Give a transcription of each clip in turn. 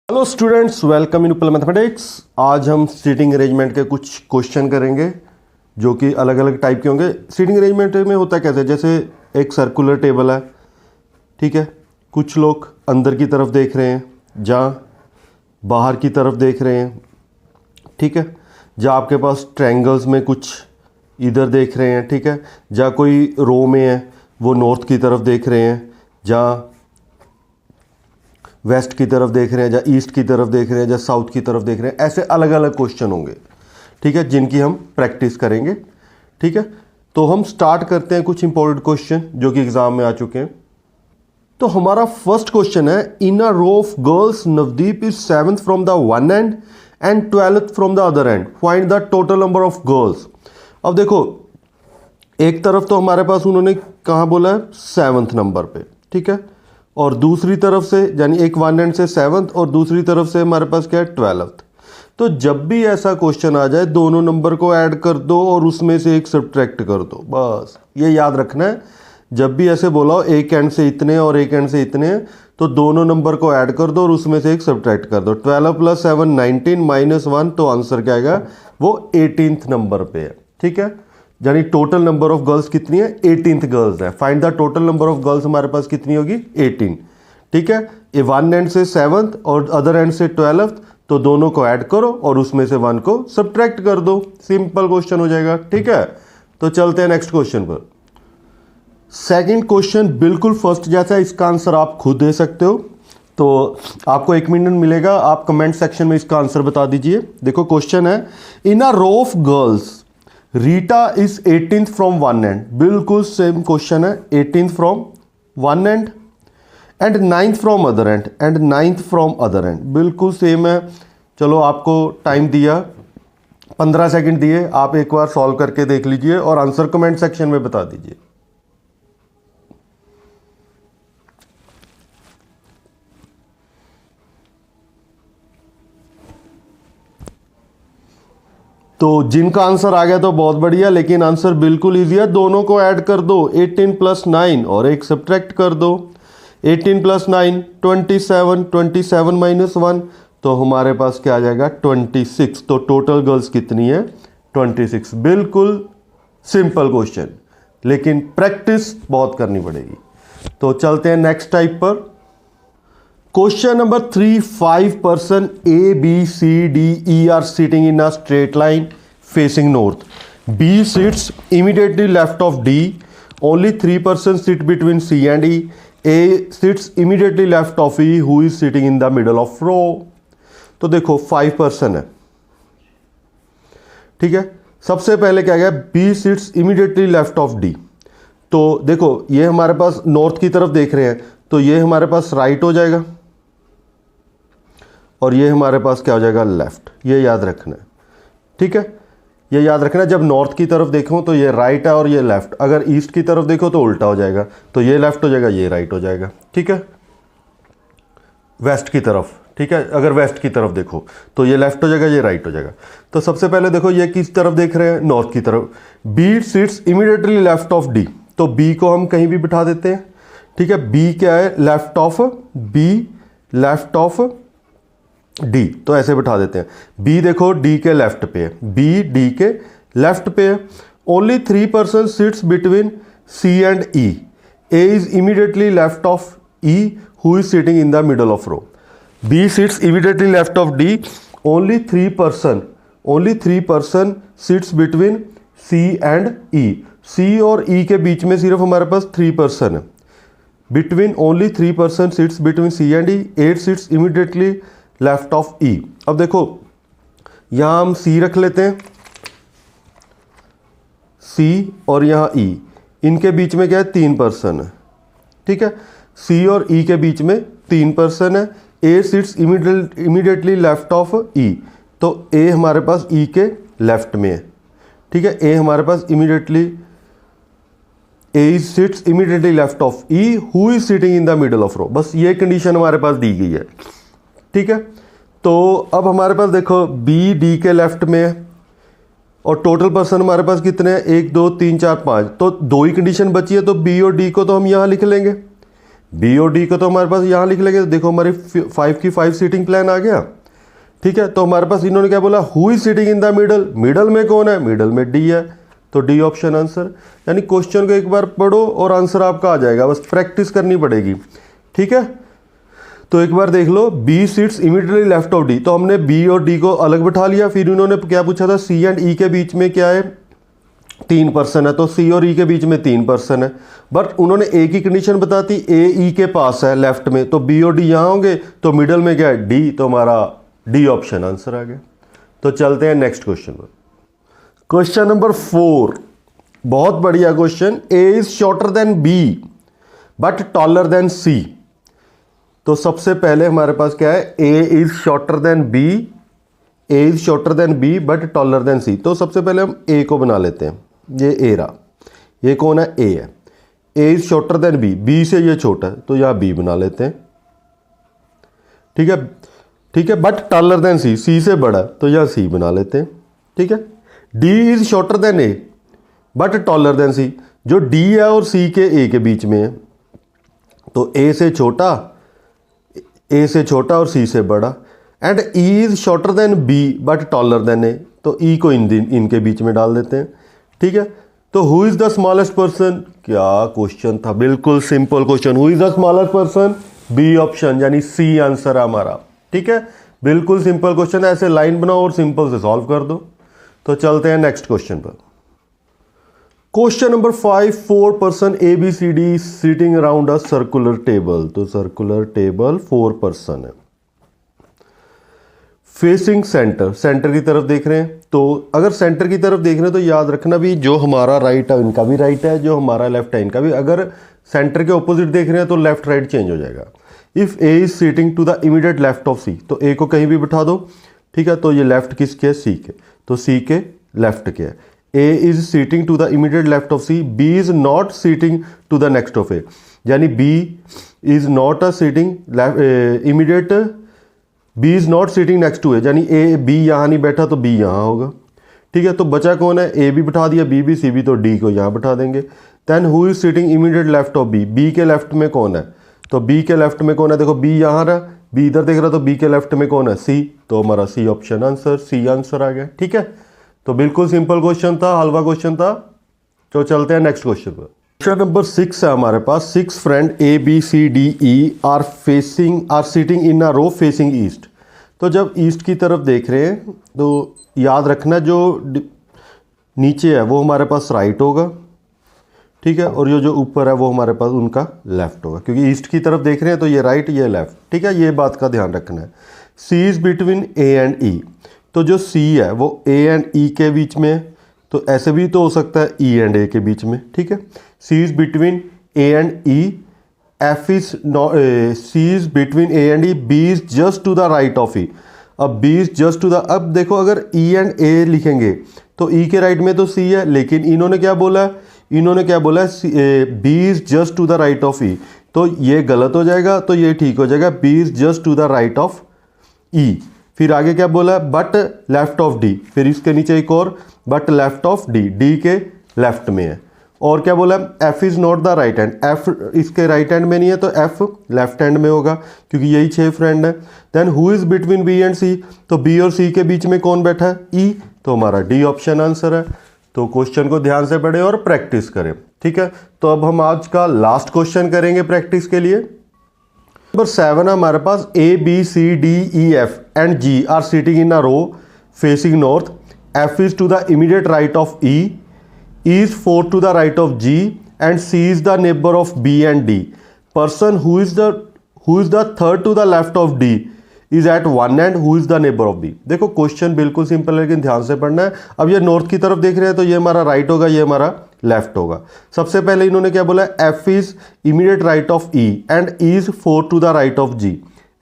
Hello students, welcome in plus mathematics. आज हम seating arrangement के कुछ क्वेश्चन करेंगे जो कि अलग अलग टाइप के होंगे। सीटिंग अरेंजमेंट में होता कैसे, जैसे एक सर्कुलर टेबल है, ठीक है। कुछ लोग अंदर की तरफ देख रहे हैं, जहाँ बाहर की तरफ देख रहे हैं, ठीक है। जहाँ आपके पास ट्रायंगल्स में कुछ इधर देख रहे हैं, ठीक है। जहाँ कोई रो में है वो नॉर्थ की तरफ देख रहे हैं, जहाँ वेस्ट की तरफ देख रहे हैं, जहाँ ईस्ट की तरफ देख रहे हैं, जहाँ साउथ की तरफ देख रहे हैं। ऐसे अलग अलग क्वेश्चन होंगे, ठीक है, जिनकी हम प्रैक्टिस करेंगे, ठीक है। तो हम स्टार्ट करते हैं कुछ इंपॉर्टेंट क्वेश्चन जो कि एग्जाम में आ चुके हैं। तो हमारा फर्स्ट क्वेश्चन है, in a row of girls Navdeep is 7th from the one end 12th from the other end, find the total number of girls. अब देखो, एक तरफ तो हमारे पास उन्होंने कहाँ बोला है, 7th नंबर पे, ठीक है। और दूसरी तरफ से, यानी एक वन एंड से 7th और दूसरी तरफ से हमारे पास क्या है, 12th। तो जब भी ऐसा क्वेश्चन आ जाए, दोनों नंबर को ऐड कर दो और उसमें से एक सब्ट्रैक्ट कर दो, बस ये याद रखना है। जब भी ऐसे बोला हो एक एंड से इतने और एक एंड से इतने हैं, तो दोनों नंबर को ऐड कर दो और उसमें से एक सब्ट्रैक्ट कर दो। 12 + 7 19 -1, तो आंसर क्या आएगा, वो 18th नंबर पे है, ठीक है। यानी टोटल नंबर ऑफ गर्ल्स कितनी है, 18th गर्ल्स है। Find the total number of girls हमारे पास कितनी होगी, 18, ठीक है। ये वन एंड से 7th और अदर एंड से 12th, तो दोनों को ऐड करो और उसमें से 1 को सब्ट्रैक्ट कर दो, सिंपल क्वेश्चन हो जाएगा, ठीक है। तो चलते हैं नेक्स्ट क्वेश्चन पर। सेकंड क्वेश्चन बिल्कुल फर्स्ट जैसा है, इसका आंसर आप खुद दे सकते हो। तो आपको 1 मिनट मिलेगा, आप कमेंट सेक्शन में इसका आंसर बता दीजिए। देखो क्वेश्चन है, in a row of girls Rita is 18th from one end, बिल्कुल सेम क्वेश्चन है। 18th from one end and 9th from other end, and 9th from other end, बिल्कुल सेम है। चलो आपको टाइम दिया 15 सेकंड दिए, आप एक बार सॉल्व करके देख लीजिए और आंसर कमेंट सेक्शन में बता दीजिए। तो जिनका आंसर आ गया तो बहुत बढ़िया, लेकिन आंसर बिल्कुल इजी है। दोनों को ऐड कर दो, 18 + 9 और एक सब्ट्रैक्ट कर दो। 18 + 9 27, 27 - 1, तो हमारे पास क्या आ जाएगा, 26। तो टोटल गर्ल्स कितनी है, 26। बिल्कुल सिंपल क्वेश्चन, लेकिन प्रैक्टिस बहुत करनी पड़ेगी। तो चलते हैं नेक्स्ट टाइप पर। Question number 3, 5 person A, B, C, D, E are sitting in a straight line facing north. B sits immediately left of D. Only 3 persons sit between C and E. A sits immediately left of E, who is sitting in the middle of row. तो देखो 5 person है, ठीक है। सबसे पहले क्या गया, B sits immediately left of D। तो देखो ये हमारे पास नॉर्थ की तरफ देख रहे हैं, तो ये हमारे पास राइट हो जाएगा और ये हमारे पास क्या हो जाएगा, लेफ्ट। ये याद रखना है, ठीक है। ये याद रखना है, जब नॉर्थ की तरफ देखो तो ये राइट है और ये लेफ्ट। अगर ईस्ट की तरफ देखो तो उल्टा हो जाएगा, तो ये लेफ्ट हो जाएगा, ये राइट हो जाएगा, ठीक है। वेस्ट की तरफ, ठीक है, अगर वेस्ट की तरफ देखो तो ये लेफ्ट हो जाएगा, ये राइट हो जाएगा। तो सबसे पहले देखो ये किस तरफ देख रहे हैं, नॉर्थ की तरफ। B sits immediately left of D, तो बी को हम कहीं भी बिठा देते हैं, ठीक है। बी क्या है, left of, be left of D, तो ऐसे बिठा देते हैं। बी देखो डी के लेफ्ट पे है, बी डी के लेफ्ट पे है। Only 3 person sits between C and E. A is immediately left of E, who is sitting in the middle of row. B sits immediately left of D. Only 3 person sits between C and E. C और E के बीच में सिर्फ हमारे पास 3 person है। Between only 3 person sits between C and E. 8 sits immediately left of E. अब देखो यहां हम सी रख लेते हैं, सी और यहां ई, इनके बीच में क्या है, 3 person है, ठीक है। सी और ई के बीच में 3 person है। ए sits immediately left of E, तो ए हमारे पास ई के लेफ्ट में है, ठीक है। ए हमारे पास immediately, A sits immediately left of E, who is sitting in the middle of row. बस ये कंडीशन हमारे पास दी गई है, ठीक है। तो अब हमारे पास देखो बी डी के लेफ्ट में है और टोटल पर्सन हमारे पास कितने हैं, 1 2 3 4 5, तो 2 ही कंडीशन बची है। तो बी और डी को तो हम यहां लिख लेंगे, बी और डी को तो हमारे पास यहाँ लिख लेंगे, देखो हमारी 5 की 5 सीटिंग प्लान आ गया, ठीक है। तो हमारे पास इन्होंने क्या बोला, who is sitting in the middle, middle में कौन है, मिडल में डी है, तो डी ऑप्शन आंसर। यानी क्वेश्चन को एक बार पढ़ो और आंसर आपका आ जाएगा, बस प्रैक्टिस करनी पड़ेगी, ठीक है। तो एक बार देख लो, B seats immediately left of D, तो हमने बी और डी को अलग बिठा लिया। फिर उन्होंने क्या पूछा था, सी एंड ई के बीच में क्या है, 3 पर्सन है, तो सी और ई के बीच में 3 पर्सन है। बट उन्होंने ए की कंडीशन बताती, ए ई के पास है लेफ्ट में, तो बी और डी यहाँ होंगे, तो मिडल में क्या है, डी, तो हमारा डी ऑप्शन आंसर आ गया। तो चलते हैं नेक्स्ट क्वेश्चन पर। क्वेश्चन नंबर 4, बहुत बढ़िया question. A is shorter than B but taller than C. तो सबसे पहले हमारे पास क्या है, A is shorter than B, A is shorter than B but taller than C. तो सबसे पहले हम ए को बना लेते हैं, ये ए रहा, ये कौन है, ए है। A is shorter than B, B से ये छोटा है, तो यहां बी बना लेते हैं, ठीक है, ठीक है। बट टॉलर देन सी, सी से बड़ा, तो यहां सी बना लेते हैं, ठीक है। D is shorter than A but taller than C, जो डी है और सी के ए के बीच में है, तो ए से छोटा, ए से छोटा और सी से बड़ा। And E is shorter than B but taller than A, तो ई को इनके बीच में डाल देते हैं, ठीक है। तो who is the smallest person, क्या क्वेश्चन था, बिल्कुल simple question, who is the smallest person, B option, यानी सी आंसर है हमारा, ठीक है। बिल्कुल सिंपल क्वेश्चन है, ऐसे लाइन बनाओ और सिंपल से सॉल्व कर दो। तो चलते हैं नेक्स्ट क्वेश्चन पर। Question number 5, 4 person A B C D sitting around a circular table. तो सर्कुलर टेबल 4 पर्सन है, फेसिंग सेंटर, सेंटर की तरफ देख रहे हैं। तो अगर सेंटर की तरफ देख रहे हैं तो याद रखना भी, जो हमारा राइट है उनका भी राइट है, जो हमारा लेफ्ट है इनका भी। अगर सेंटर के ऑपोजिट देख रहे हैं तो लेफ्ट राइट चेंज हो जाएगा। If A is sitting to the immediate left of C, तो ए को कहीं भी बिठा दो, ठीक है। तो ये लेफ्ट किसके है, सी के, तो सी के लेफ्ट के है। A is seating to the immediate left of C, B is not seating to the next of A, यानी B is not a seating immediate, B is not seating next to A, यानी A B यहाँ नहीं बैठा तो B यहाँ होगा, ठीक है। तो बचा कौन है, ए भी बिठा दिया, बी भी, सी भी, तो डी को यहाँ बिठा देंगे। Then who is sitting immediate left of B, B के लेफ्ट में कौन है, तो बी के लेफ्ट में कौन है, देखो बी यहाँ रहा, बी इधर देख रहा, तो बी के लेफ्ट में कौन है, सी, तो हमारा C option answer, C answer आ गया, ठीक है। तो बिल्कुल सिंपल क्वेश्चन था, हलवा क्वेश्चन था। तो चलते हैं नेक्स्ट क्वेश्चन पर। क्वेश्चन नंबर 6 है हमारे पास। 6 friend A B C D E are sitting in a row facing east. तो जब ईस्ट की तरफ देख रहे हैं तो याद रखना, जो नीचे है वो हमारे पास राइट होगा, ठीक है, और जो ऊपर है वो हमारे पास उनका लेफ्ट होगा, क्योंकि ईस्ट की तरफ देख रहे हैं तो ये राइट, ये लेफ्ट, ठीक है। ये बात का ध्यान रखना है। C is between A and ई, तो जो सी है वो ए एंड ई के बीच में है, तो ऐसे भी तो हो सकता है ई एंड ए के बीच में, ठीक है। C is between A and E, F is C is between A and E, B is just to the right of E. अब B is just to the, अब देखो अगर ई एंड ए लिखेंगे तो ई के राइट में तो सी है, लेकिन इन्होंने क्या बोला है, इन्होंने क्या बोला है, B is just to the right of E, तो ये गलत हो जाएगा, तो ये ठीक हो जाएगा, B is just to the right of E. फिर आगे क्या बोला है, बट लेफ्ट ऑफ डी, फिर इसके नीचे एक और, but left of D, D के लेफ्ट में है। और क्या बोला, F is not the right hand, F इसके राइट हैंड में नहीं है, तो एफ लेफ्ट हैंड में होगा, क्योंकि यही 6 फ्रेंड है। Then who is between B and C, तो बी और सी के बीच में कौन बैठा है, ई, तो हमारा डी ऑप्शन आंसर है। तो क्वेश्चन को ध्यान से पढ़ें और प्रैक्टिस करें, ठीक है। तो अब हम आज का लास्ट क्वेश्चन करेंगे प्रैक्टिस के लिए। नंबर 7 है हमारे पास। A B C D E F and G are sitting in a row facing north, F is to the immediate right of E, E is 4 to the right of G, and C is the neighbor of B and D. Person who is the third to the left of D is at one end, who is the neighbor of B. देखो question बिल्कुल simple है, लेकिन ध्यान से पढ़ना है। अब ये नॉर्थ की तरफ देख रहे हैं तो ये हमारा राइट होगा, ये हमारा लेफ्ट होगा। सबसे पहले इन्होंने क्या बोला, F is immediate right of E and E is 4 to the right of G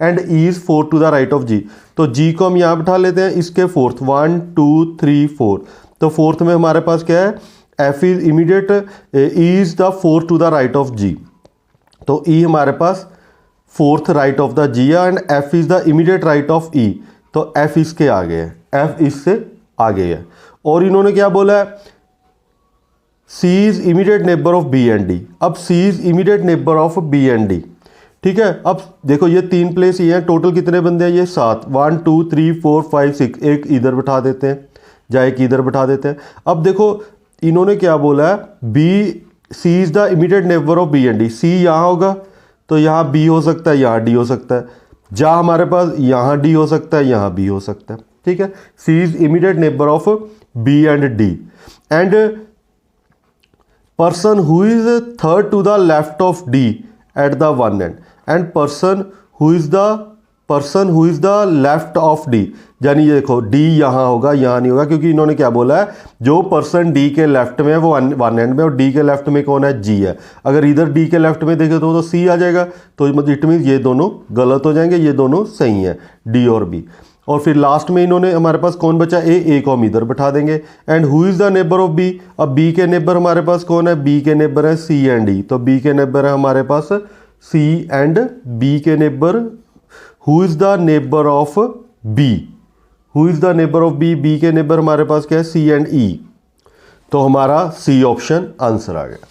and E is 4 to the right of G. तो G को हम यहाँ बिठा लेते हैं, इसके फोर्थ, 1 2 3 4, तो फोर्थ में हमारे पास क्या है, F is immediate, E is the 4 to the right of G, तो E हमारे पास fourth right of the G है, and F is the immediate right of E, तो F इसके आगे है, F इससे आगे है। और इन्होंने क्या बोला है, C is immediate neighbor of B and D। अब C is immediate neighbor of B and D, ठीक है। अब देखो ये 3 प्लेस ये हैं, टोटल कितने बंदे हैं, ये 7, 1 2 3 4 5 6, एक इधर बैठा देते हैं या एक इधर बैठा देते हैं। अब देखो इन्होंने क्या बोला है, B C is the immediate neighbour of B and D. C यहाँ होगा तो यहाँ बी हो सकता है, यहाँ डी हो सकता है, जहाँ हमारे पास यहाँ डी हो सकता है, यहाँ बी हो सकता है, ठीक है। C is immediate neighbour of B and D and person who is third to the left of D at the one end and person who is the left of D, यानी ये देखो D यहाँ होगा, यहाँ नहीं होगा, क्योंकि इन्होंने क्या बोला है, जो पर्सन D के लेफ्ट में है वो वन एंड में, और D के लेफ्ट में कौन है, G है। अगर इधर D के लेफ्ट में देखे तो C आ जाएगा, तो इट मीन ये दोनों गलत हो जाएंगे, ये दोनों सही हैं, D और B। और फिर लास्ट में इन्होंने हमारे पास कौन बचा, ए को हम इधर बैठा देंगे। And who is the neighbour of B, अब बी के नेबर हमारे पास कौन है, बी के नेबर है सी एंड डी, तो बी के नेबर है हमारे पास सी एंड बी के neighbour. Who is the neighbour of B, who is the neighbour of B, B के नेबर हमारे पास क्या है, सी एंड ई, तो हमारा सी ऑप्शन आंसर आ गया।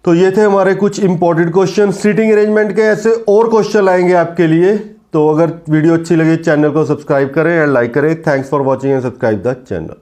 तो ये थे हमारे कुछ इंपॉर्टेंट क्वेश्चन। सीटिंग अरेंजमेंट के ऐसे और क्वेश्चन आएंगे आपके लिए, तो अगर वीडियो अच्छी लगे चैनल को सब्सक्राइब करें एंड लाइक करें। Thanks for watching and subscribe the channel.